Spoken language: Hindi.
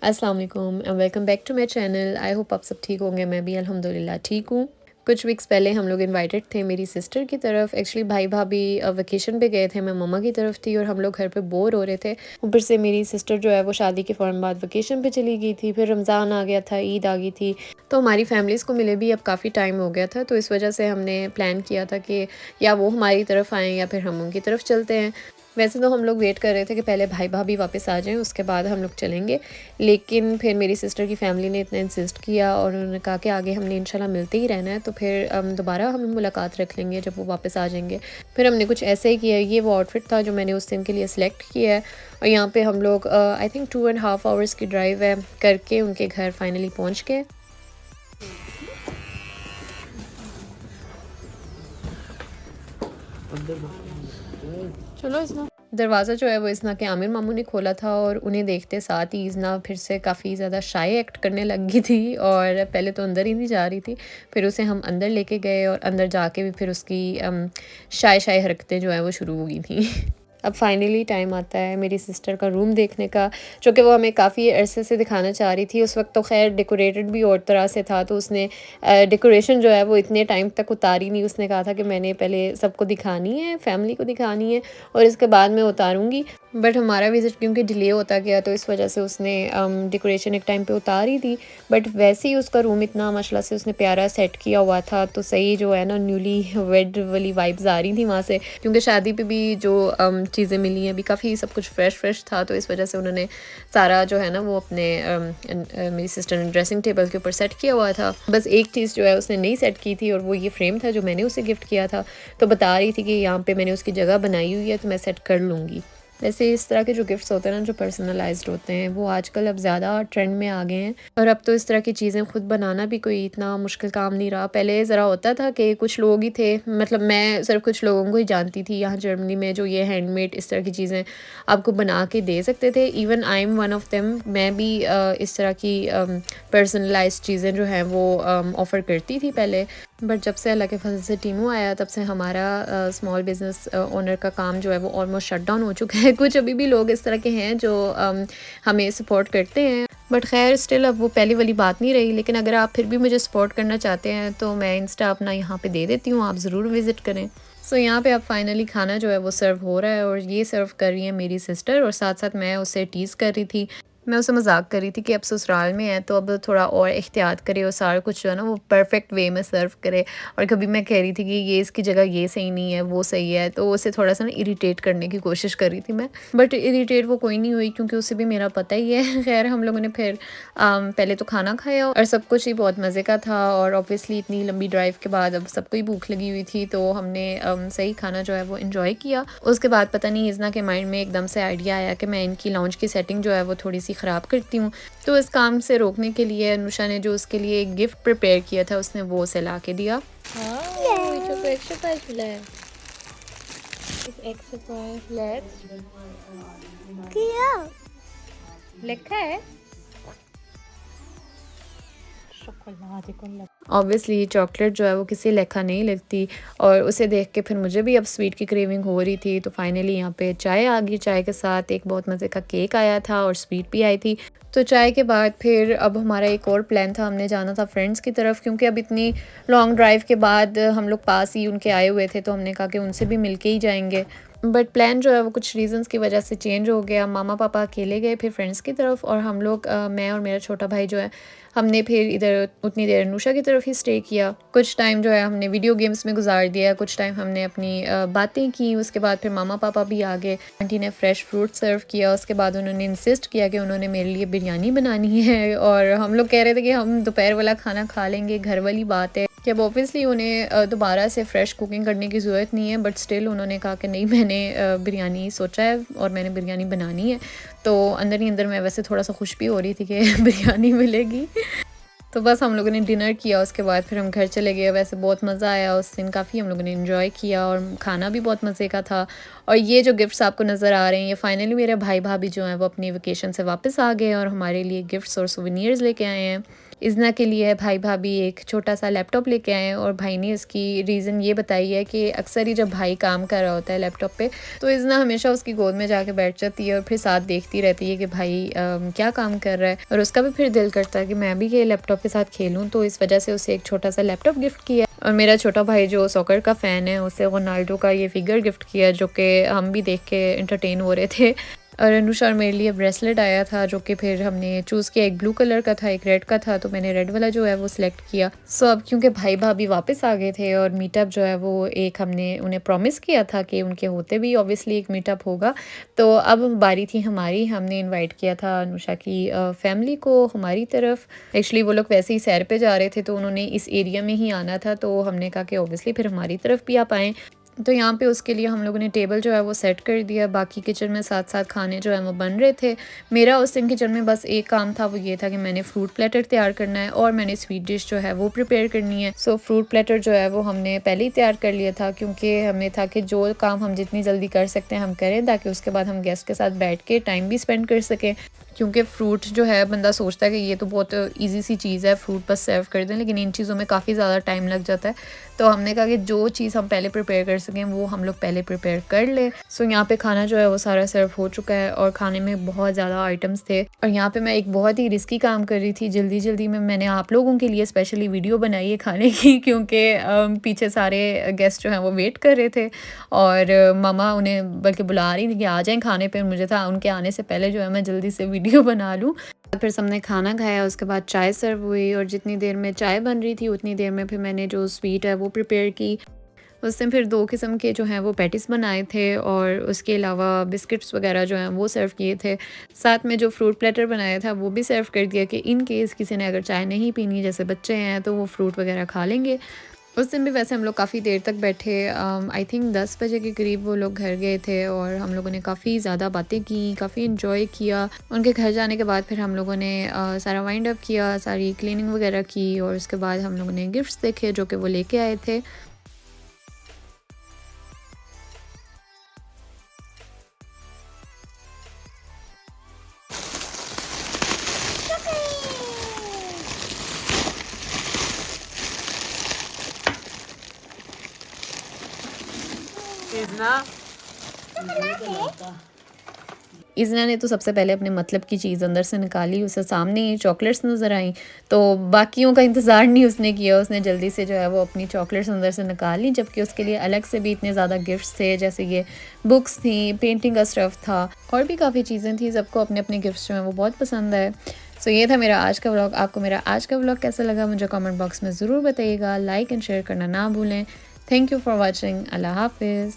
अस्सलाम वालेकुम and welcome back to my channel. I hope आप सब ठीक होंगे। मैं भी अल्हम्दुलिल्लाह ठीक हूँ। कुछ वीक्स पहले हम लोग इनवाइटेड थे मेरी सिस्टर की तरफ। एक्चुअली भाई भाभी वेकेशन पे गए थे, मैं मम्मा की तरफ थी और हम लोग घर पे बोर हो रहे थे। ऊपर से मेरी सिस्टर जो है वो शादी के फ़ौरन बाद वेकेशन पे चली गई थी, फिर रमज़ान आ गया था, ईद आ गई थी, तो हमारी फैमिलीज़ को मिले भी अब काफ़ी टाइम हो गया था। तो इस वजह से हमने प्लान किया था कि या वो हमारी तरफ आएँ या फिर हम उनकी तरफ चलते हैं। वैसे तो हम लोग वेट कर रहे थे कि पहले भाई भाभी वापस आ जाएं, उसके बाद हम लोग चलेंगे। लेकिन फिर मेरी सिस्टर की फैमिली ने इतना इंसिस्ट किया और उन्होंने कहा कि आगे हमने इंशाल्लाह मिलते ही रहना है, तो फिर दोबारा हम मुलाकात रख लेंगे जब वो वापस आ जाएंगे। फिर हमने कुछ ऐसे ही किया। ये वो आउटफिट था जो मैंने उस दिन के लिए सिलेक्ट किया है। और यहाँ पे हम लोग आई थिंक 2.5 आवर्स की ड्राइव है करके उनके घर फाइनली पहुँच गए। चलो इसना दरवाज़ा जो है वो इसना के आमिर मामू ने खोला था और उन्हें देखते साथ ही इसना फिर से काफ़ी ज़्यादा शाय एक्ट करने लग गई थी और पहले तो अंदर ही नहीं जा रही थी। फिर उसे हम अंदर लेके गए और अंदर जाके भी फिर उसकी शाय शाय हरकतें जो है वो शुरू हो गई थी। अब फाइनली टाइम आता है मेरी सिस्टर का रूम देखने का, जो कि वो हमें काफ़ी अरसे से दिखाना चाह रही थी। उस वक्त तो खैर डेकोरेटेड भी और तरह से था, तो उसने डेकोरेशन जो है वो इतने टाइम तक उतारी नहीं। उसने कहा था कि मैंने पहले सबको दिखानी है, फैमिली को दिखानी है और इसके बाद मैं उतारूँगी। बट हमारा विज़िट क्योंकि डिले होता गया तो इस वजह से उसने डेकोरेशन एक टाइम पे उतारी थी। बट वैसे ही उसका रूम इतना माशाल्लाह से उसने प्यारा सेट किया हुआ था, तो सही जो है ना न्यूली वेड वाली वाइब्स आ रही थी वहाँ से। क्योंकि शादी पे भी जो चीज़ें मिली हैं अभी काफ़ी सब कुछ फ्रेश था, तो इस वजह से उन्होंने सारा जो है ना वो अपने मेरी सिस्टर ने ड्रेसिंग टेबल के ऊपर सेट किया हुआ था। बस एक चीज़ जो है उसने नहीं सेट की थी और वो ये फ्रेम था जो मैंने उसे गिफ्ट किया था। तो बता रही थी कि यहाँ पे मैंने उसकी जगह बनाई हुई है तो मैं सेट कर लूँगी। वैसे इस तरह के जो गिफ्ट्स होते हैं ना जो पर्सनलाइज्ड होते हैं वो आजकल अब ज़्यादा ट्रेंड में आ गए हैं और अब तो इस तरह की चीज़ें खुद बनाना भी कोई इतना मुश्किल काम नहीं रहा। पहले ज़रा होता था कि कुछ लोग ही थे, मतलब मैं सिर्फ कुछ लोगों को ही जानती थी यहाँ जर्मनी में जो ये हैंडमेड इस तरह की चीज़ें आपको बना के दे सकते थे। Even I am one of them. मैं भी इस तरह की पर्सनलाइज्ड चीज़ें जो हैं वो ऑफ़र करती थी पहले। बट जब से अल्लाह के फजल से टीमू आया तब से हमारा स्मॉल बिज़नेस ओनर का काम जो है वो ऑलमोस्ट शट डाउन हो चुका है। कुछ अभी भी लोग इस तरह के हैं जो हमें सपोर्ट करते हैं, बट खैर स्टिल अब वो पहली वाली बात नहीं रही। लेकिन अगर आप फिर भी मुझे सपोर्ट करना चाहते हैं तो मैं इंस्टा अपना यहाँ पे दे देती हूँ, आप ज़रूर विज़िट करें। सो यहाँ पे अब फाइनली खाना जो है वो सर्व हो रहा है और ये सर्व कर रही है मेरी सिस्टर और साथ साथ मैं उसे टीज़ कर रही थी। मैं उसे मजाक कर रही थी कि अब ससुराल में है तो अब थोड़ा और एहतियात करे और सारा कुछ जो है ना वो परफेक्ट वे में सर्व करे। और कभी मैं कह रही थी कि ये इसकी जगह ये सही नहीं है, वो सही है, तो उसे थोड़ा सा ना इरिटेट करने की कोशिश कर रही थी मैं। बट इरिटेट वो कोई नहीं हुई क्योंकि उसे भी मेरा पता ही है। खैर हम लोगों ने फिर पहले तो खाना खाया और सब कुछ ही बहुत मज़े का था और ऑब्वियसली इतनी लंबी ड्राइव के बाद अब सबको ही भूख लगी हुई थी तो हमने सही खाना जो है वो इन्जॉय किया। उसके बाद पता नहीं इज़ना के माइंड में एकदम से आइडिया आया कि मैं इनकी लाउंज की सेटिंग जो है वो थोड़ी सी ख़राब करती हूँ। तो इस काम से रोकने के लिए अनुषा ने जो उसके लिए एक गिफ्ट प्रिपेयर किया था उसने वो उसे ला के दिया। लिखा है ऑब्वियसली चॉकलेट जो है वो किसी लेखा नहीं लगती और उसे देख के फिर मुझे भी अब स्वीट की क्रेविंग हो रही थी। तो फाइनली यहाँ पे चाय आ गई, चाय के साथ एक बहुत मज़े का केक आया था और स्वीट भी आई थी। तो चाय के बाद फिर अब हमारा एक और प्लान था, हमने जाना था फ्रेंड्स की तरफ क्योंकि अब इतनी लॉन्ग ड्राइव के बाद हम लोग पास ही उनके आए हुए थे तो हमने कहा कि उनसे भी मिल के ही जाएंगे। बट प्लान जो है वो कुछ रीज़न्स की वजह से चेंज हो गया। मामा पापा अकेले गए फिर फ्रेंड्स की तरफ और हम लोग मैं और मेरा छोटा भाई जो है हमने फिर इधर उतनी देर अनुषा की तरफ ही स्टे किया। कुछ टाइम जो है हमने वीडियो गेम्स में गुजार दिया, कुछ टाइम हमने अपनी बातें की। उसके बाद फिर मामा पापा भी आ गए, आंटी ने फ्रेश फ्रूट सर्व किया। उसके बाद उन्होंने इंसिस्ट किया कि उन्होंने मेरे लिए बिरयानी बनानी है और हम लोग कह रहे थे कि हम दोपहर वाला खाना खा लेंगे, घर वाली बात है कि अब ऑब्वियसली उन्हें दोबारा से फ़्रेश कुकिंग करने की ज़रूरत नहीं है। बट स्टिल उन्होंने कहा कि नहीं, मैंने बिरयानी सोचा है और मैंने बिरयानी बनानी है। तो अंदर ही अंदर मैं वैसे थोड़ा सा खुश भी हो रही थी कि बिरयानी मिलेगी। तो बस हम लोगों ने डिनर किया, उसके बाद फिर हम घर चले गए। वैसे बहुत मज़ा आया उस दिन, काफ़ी हम लोगों ने इन्जॉय किया और खाना भी बहुत मज़े का था। और ये जो गिफ्ट्स आपको नज़र आ रहे हैं ये फाइनली मेरे भाई भाभी जो हैं वो अपनी वेकेशन से वापस आ गए और हमारे लिए गिफ्ट्स और सोवेनियर्स लेके आए हैं। इज़ना के लिए भाई भाभी एक छोटा सा लैपटॉप लेके आए हैं और भाई ने इसकी रीज़न ये बताई है कि अक्सर ही जब भाई काम कर रहा होता है लैपटॉप पे तो इज़ना हमेशा उसकी गोद में जाके बैठ जाती है और फिर साथ देखती रहती है कि भाई क्या काम कर रहा है, और उसका भी फिर दिल करता है कि मैं भी ये लैपटॉप के साथ खेलूँ, तो इस वजह से उसे एक छोटा सा लैपटॉप गिफ्ट किया। और मेरा छोटा भाई जो सॉकर का फ़ैन है उसे रोनाल्डो का ये फिगर गिफ्ट किया, जो कि हम भी देख के एंटरटेन हो रहे थे। और अनुषा और मेरे लिए ब्रेसलेट आया था जो कि फिर हमने चूज़ किया, एक ब्लू कलर का था एक रेड का था, तो मैंने रेड वाला जो है वो सिलेक्ट किया। सो अब क्योंकि भाई भाभी वापस आ गए थे और मीटअप जो है वो एक हमने उन्हें प्रॉमिस किया था कि उनके होते भी ऑब्वियसली एक मीटअप होगा, तो अब बारी थी हमारी। हमने इनवाइट किया था अनुषा की फैमिली को हमारी तरफ। एक्चुअली वो लोग वैसे ही सैर पे जा रहे थे तो उन्होंने इस एरिया में ही आना था, तो हमने कहा कि ऑब्वियसली फिर हमारी तरफ भी आप आएँ। तो यहाँ पे उसके लिए हम लोगों ने टेबल जो है वो सेट कर दिया, बाकी किचन में साथ साथ खाने जो है वो बन रहे थे। मेरा उस दिन किचन में बस एक काम था, वो ये था कि मैंने फ्रूट प्लेटर तैयार करना है और मैंने स्वीट डिश जो है वो प्रिपेयर करनी है। सो फ्रूट प्लेटर जो है वो हमने पहले ही तैयार कर लिया था, क्योंकि हमें था कि जो काम हम जितनी जल्दी कर सकते हैं हम करें, ताकि उसके बाद हम गेस्ट के साथ बैठ के टाइम भी स्पेंड कर सकें। क्योंकि फ़्रूट जो है बंदा सोचता है कि ये तो बहुत ईज़ी सी चीज़ है, फ्रूट बस सर्व कर दें, लेकिन इन चीज़ों में काफ़ी ज़्यादा टाइम लग जाता है। तो हमने कहा कि जो चीज़ हम पहले प्रिपेयर कर सकें वो हम लोग पहले प्रिपेयर कर लें। सो यहाँ पे खाना जो है वो सारा सर्व हो चुका है और खाने में बहुत ज़्यादा आइटम्स थे। और यहाँ पे मैं एक बहुत ही रिस्की काम कर रही थी, जल्दी में मैंने आप लोगों के लिए स्पेशली वीडियो बनाई है खाने की, क्योंकि पीछे सारे गेस्ट जो हैं वो वेट कर रहे थे और मम्मा उन्हें बल्कि बुला रही थी कि आ जाएँ खाने पे। मुझे था उनके आने से पहले जो है मैं जल्दी से वीडियो बना लूँ। फिर सबने खाना खाया, उसके बाद चाय सर्व हुई और जितनी देर में चाय बन रही थी उतनी देर में फिर मैंने जो स्वीट है वो प्रिपेयर की। उस दिन फिर 2 किस्म के जो हैं वो पैटीज़ बनाए थे और उसके अलावा बिस्किट्स वगैरह जो हैं वो सर्व किए थे। साथ में जो फ्रूट प्लेटर बनाया था वो भी सर्व कर दिया कि इन केस किसी ने अगर चाय नहीं पीनी, जैसे बच्चे हैं, तो वो फ्रूट वगैरह खा लेंगे। उस दिन भी वैसे हम लोग काफ़ी देर तक बैठे, आई थिंक 10 बजे के करीब वो लोग घर गए थे और हम लोगों ने काफ़ी ज़्यादा बातें की, काफ़ी इन्जॉय किया। उनके घर जाने के बाद फिर हम लोगों ने सारा वाइंड अप किया, सारी क्लीनिंग वगैरह की और उसके बाद हम लोगों ने गिफ्ट्स देखे जो कि वो लेके आए थे। इज़ना ने तो सबसे पहले अपने मतलब की चीज़ अंदर से निकाली, उसे सामने ही चॉकलेट्स नज़र आई, तो बाकियों का इंतज़ार नहीं उसने किया, उसने जल्दी से जो है वो अपनी चॉकलेट्स अंदर से निकाली, जबकि उसके लिए अलग से भी इतने ज़्यादा गिफ्ट्स थे, जैसे ये बुक्स थी, पेंटिंग का स्टफ़ था और भी काफ़ी चीज़ें थी। सबको अपने अपने गिफ्ट्स जो हैं वो बहुत पसंद आए। सो ये था मेरा आज का व्लॉग। आपको मेरा आज का व्लॉग कैसा लगा मुझे कमेंट बॉक्स में ज़रूर बताइएगा। लाइक एंड शेयर करना ना भूलें। Thank you for watching. अल्लाह हाफिज़।